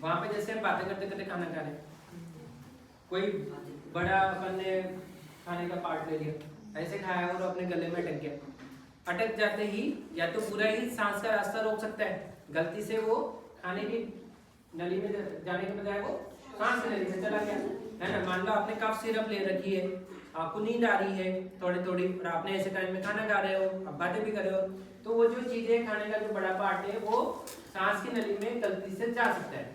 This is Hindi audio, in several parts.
वहाँ पे जैसे हम बातें करते करते खाना खा रहे हैं, कोई बड़ा अपन ने खाने का पार्ट ले लिया, ऐसे खाया और अपने गले में अटक गया, अटक जाते ही या तो पूरा ही सांस का रास्ता रोक सकता है, गलती से वो खाने की नली में जाने के बजाय वो सांस की नली में चला गया, है ना। मान लो आपने कफ सिरप ले रखी है, आपको नींद आ रही है थोड़ी थोड़ी और आपने ऐसे टाइम में खाना खा रहे हो, अब बातें भी कर रहे हो, तो वो जो चीजें खाने का जो बड़ा पार्ट है वो सांस की नली में गलती से जा सकता है।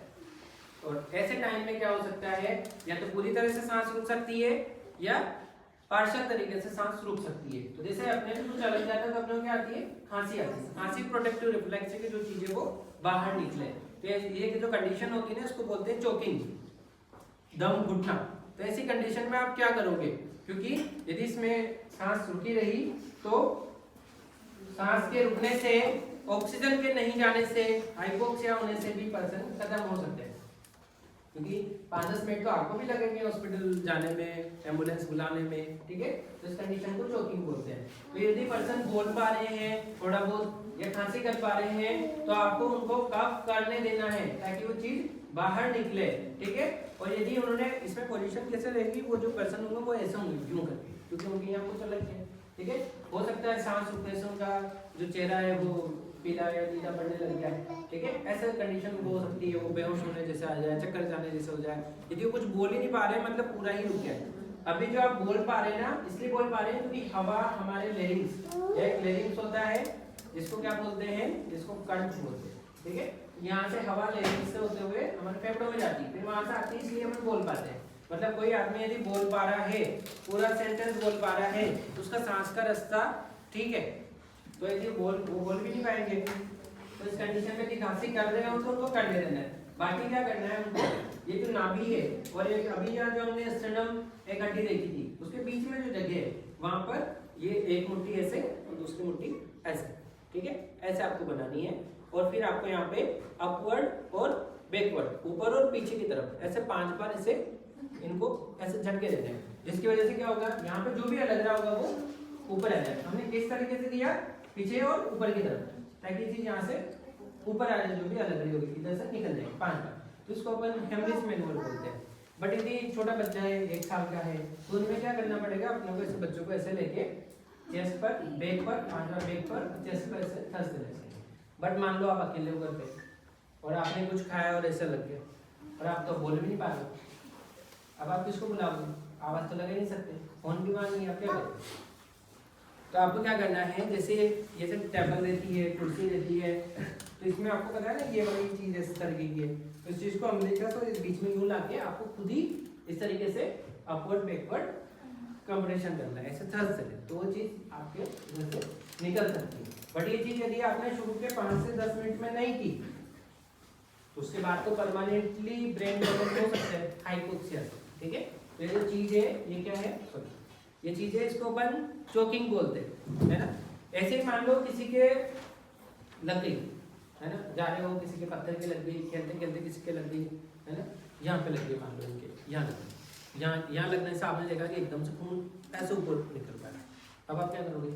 और ऐसे टाइम में क्या हो सकता है, या तो पूरी तरह से सांस रुक सकती है या पार्शियल तरीके से सांस रुक सकती है। तो जैसे अपने भी कुछ अलग जाता है तो अपने को क्या आती है, खांसी आती है। खांसी प्रोटेक्टिव रिफ्लेक्स है कि जो चीजें वो बाहर निकले, तो ये जो कंडीशन होती है ना इसको बोलते हैं चोकिंग, दम घुटना। तो ऐसी कंडीशन में आप क्या करोगे, क्योंकि यदि इसमें सांस रुकी रही तो सांस के रुकने से, ऑक्सीजन के नहीं जाने से, हाइपोक्सिया होने से भी पर्सन खत्म हो सकते हैं, क्योंकि 5-10 मिनट तो आपको भी लगेंगे हॉस्पिटल जाने में, एम्बुलेंस बुलाने में, ठीक है। तो इस कंडीशन को चोकिंग बोलते हैं। तो यदि पर्सन बोल पा रहे हैं थोड़ा बहुत या खांसी कर पा रहे हैं तो आपको उनको कफ करने देना है ताकि वो चीज बाहर निकले, ठीक है। और यदि उन्होंने इसमें पोजीशन कैसे रहेगी, वो जो पर्सन होंगे वो ऐसे होंगे यूं करके, क्योंकि उनकी यहाँ कुछ अलग है, ठीक है। हो सकता है सांस रुकने से उनका जो चेहरा है वो पीला या नीला पड़ने लग जाए, ठीक है। ऐसे कंडीशन हो सकती है, वो बेहोश होने जैसे आ जाए, चक्कर जाने जैसे हो जाए, यदि वो कुछ बोल ही नहीं पा रहे मतलब पूरा ही रुक गया। अभी जो आप बोल पा रहे हैं ना, इसलिए बोल पा रहे हैं क्योंकि हवा हमारे लेरिंग्स, एक लेरिंग्स होता है जिसको क्या बोलते हैं, जिसको कंठ बोलते हैं, ठीक है। यहाँ से हवा लेरिंग्स से होते हुए हमारे फेफड़ों में जाती है, फिर वहां से आती है, इसलिए हम बोल पाते हैं। मतलब कोई आदमी यदि बोल पा रहा है, पूरा सेंटेंस बोल पा रहा है, तो उसका सांस का रास्ता ठीक है। तो यदि वो बोल भी नहीं पाएंगे तो इस कंडीशन में खांसी कर रहे हो तो उनको करने देना है। बाकी क्या करना है उनको, ये जो नाभि है और एक अभी यहाँ जो हमने स्टेनम एक हड्डी देखी थी उसके बीच में जो जगह है वहां पर ये एक मुट्ठी ऐसे और दूसरी मुट्ठी ऐसे, ठीक है। ऐसे आपको बनानी है और फिर आपको यहाँ पे अपवर्ड और बैकवर्ड, ऊपर और पीछे की तरफ ऐसे 5 बार ऐसे इनको ऐसे झटके देते हैं, जिसकी वजह से क्या होगा, यहाँ पे जो भी लग रहा होगा वो ऊपर आ जाए। हमने किस तरीके से दिया, पीछे और ऊपर की तरफ, ताकि चीज यहाँ से ऊपर आ जाए, जो भी अलग रही होगी इधर से निकल जाए 5 बार। तो इसको अपन हेमरेज मैनुअल बोलते हैं। बट यदि छोटा बच्चा है 1 साल का है तो उनमें क्या करना पड़ेगा, अपने को ऐसे बच्चों को ऐसे लेके चेस्ट पर, बैक पर 5 बार, बैक पर, चेस्ट पर ऐसे थर्स देना चाहिए। बट मान लो आप अकेले हो घर पे और आपने कुछ खाया और ऐसे लग गया और आप तो बोल भी नहीं पा रहे, अब आप किसको बुलाओगे, आवाज तो लगा नहीं सकते, फोन भी मांगी, आप क्या करें। तो आपको क्या करना है, जैसे ये सब टेबल रहती है, कुर्सी रहती है, तो इसमें आपको पता है ना ये वाली चीज इस तरीके की है, तो इस चीज को हम लेकर तो इस बीच में यूं लाके आपको खुद ही इस तरीके से अपवर्ड बैकवर्ड कंप्रेशन करना है, ऐसे थर्स से, तो वो चीज आपके इधर से निकल सकती है। बट ये चीज यदि आपने शुरू के 5 से 10 मिनट में नहीं की तो उसके बाद तो परमानेंटली ब्रेन डैमेज हो सकता है हाइपोक्सिया से, ठीक है। तो ये जो चीज है ये क्या है, सॉरी ये चीज है, इसको अपन चोकिंग बोलते हैं, है ना। ऐसे ही मान लो किसी के लग गई, है ना, जा रहे हो किसी के पत्थर के लग गई, खेलते खेलते किसी के लग गई, है ना, यहाँ पे लग गई, मान लो इनके यहाँ लग गई, यहाँ लगने से आपने देखा कि एकदम से खून ऐसे ऊपर निकल पा रहा है। अब आप क्या करोगे,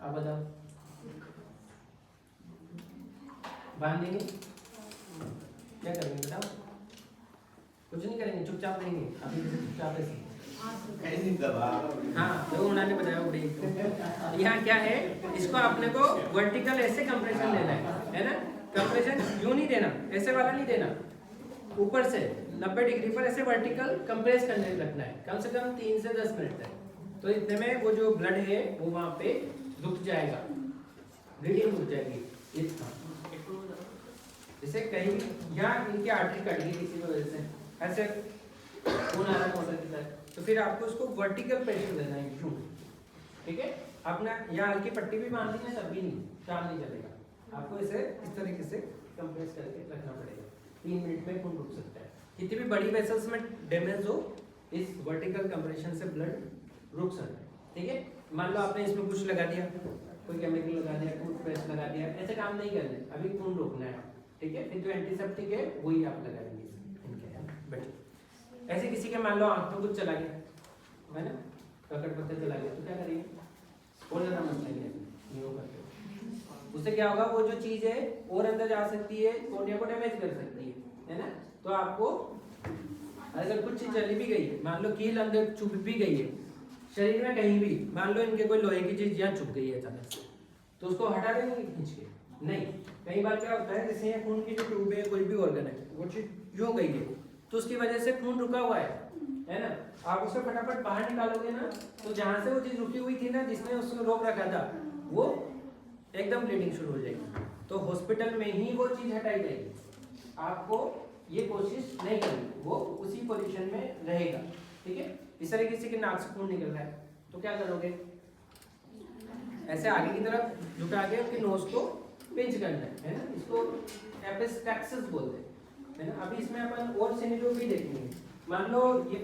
आप बताओ, बांध देंगे, क्या करेंगे बताओ, कुछ नहीं करेंगे, चुपचाप रहेंगे, अभी जैसे चुपचाप ऐसे। हाँ तो उन्होंने बताया उड़े। यहाँ क्या है, इसको अपने को वर्टिकल ऐसे कंप्रेशन लेना है ना, कंप्रेशन यूं नहीं देना, ऐसे वाला नहीं देना, ऊपर से 90 डिग्री पर ऐसे वर्टिकल कंप्रेस करने रखना है कम से कम 3 से 10 मिनट तक। तो इतने में वो जो ब्लड है वो वहाँ पे रुक जाएगा, ब्लीडिंग रुक जाएगी इतना। जैसे कहीं यहाँ इनकी आर्टरी कट गई किसी वजह से, ऐसे खून आ रहा मोटर की तरह, तो फिर आपको उसको वर्टिकल प्रेशर देना है यूं, ठीक है। अपना यहाँ हल्की पट्टी भी बांधनी है तब भी नहीं, काम नहीं चलेगा, आपको इसे इस तरीके से कंप्रेस करके रखना पड़ेगा। 3 मिनट में खून रुक सकता है। कितनी भी बड़ी वेसल्स में डैमेज हो, इस वर्टिकल कंप्रेशन से ब्लड रुक सकता है, ठीक है। मान लो आपने इसमें कुछ लगा दिया, कोई केमिकल लगा दिया, टूथपेस्ट लगा दिया, ऐसे काम नहीं करना, अभी खून रोकना है, ठीक है। फिर जो एंटीसेप्टिक है वही आप लगाएंगे इनके, बैठिए। ऐसे किसी के मान लो आंख में कुछ चला गया, है ना, ककड़ पत्ते चला गया, तो क्या करेंगे, और ज्यादा मत लगे, यूं करके उससे क्या होगा, वो जो चीज है और अंदर जा सकती है, कोर्निया को डैमेज कर सकती है, है ना। तो आपको अगर कुछ चीज चली भी गई है, मान लो कील अंदर चुभ भी गई है शरीर में कहीं भी, मान लो इनके कोई लोहे की चीज यहाँ चुभ गई है अचानक से, तो उसको हटा देंगे खींच के? नहीं। कई बार क्या होता है, जैसे खून की जो ट्यूब है, कोई भी ऑर्गन है, वो चीज यूं गई है तो उसकी वजह से खून रुका हुआ है ना। आप उसे फटाफट बाहर निकालोगे ना, तो जहां से वो चीज रुकी हुई थी ना, जिसने उसको रोक रखा था, वो एकदम ब्लीडिंग शुरू हो जाएगी। तो हॉस्पिटल में ही वो चीज हटाई जाएगी, आपको ये कोशिश नहीं करनी, वो उसी पोजीशन में रहेगा, ठीक है। इस तरह किसी के नाक से खून निकल रहा है तो क्या करोगे, ऐसे आगे की तरफ झुका के उनकी नोज को पिंच करना है ना, इसको एपिस्टैक्सिस बोलते हैं, है ना। अभी इसमें अपन और सिनेरियो भी देखेंगे। मान लो ये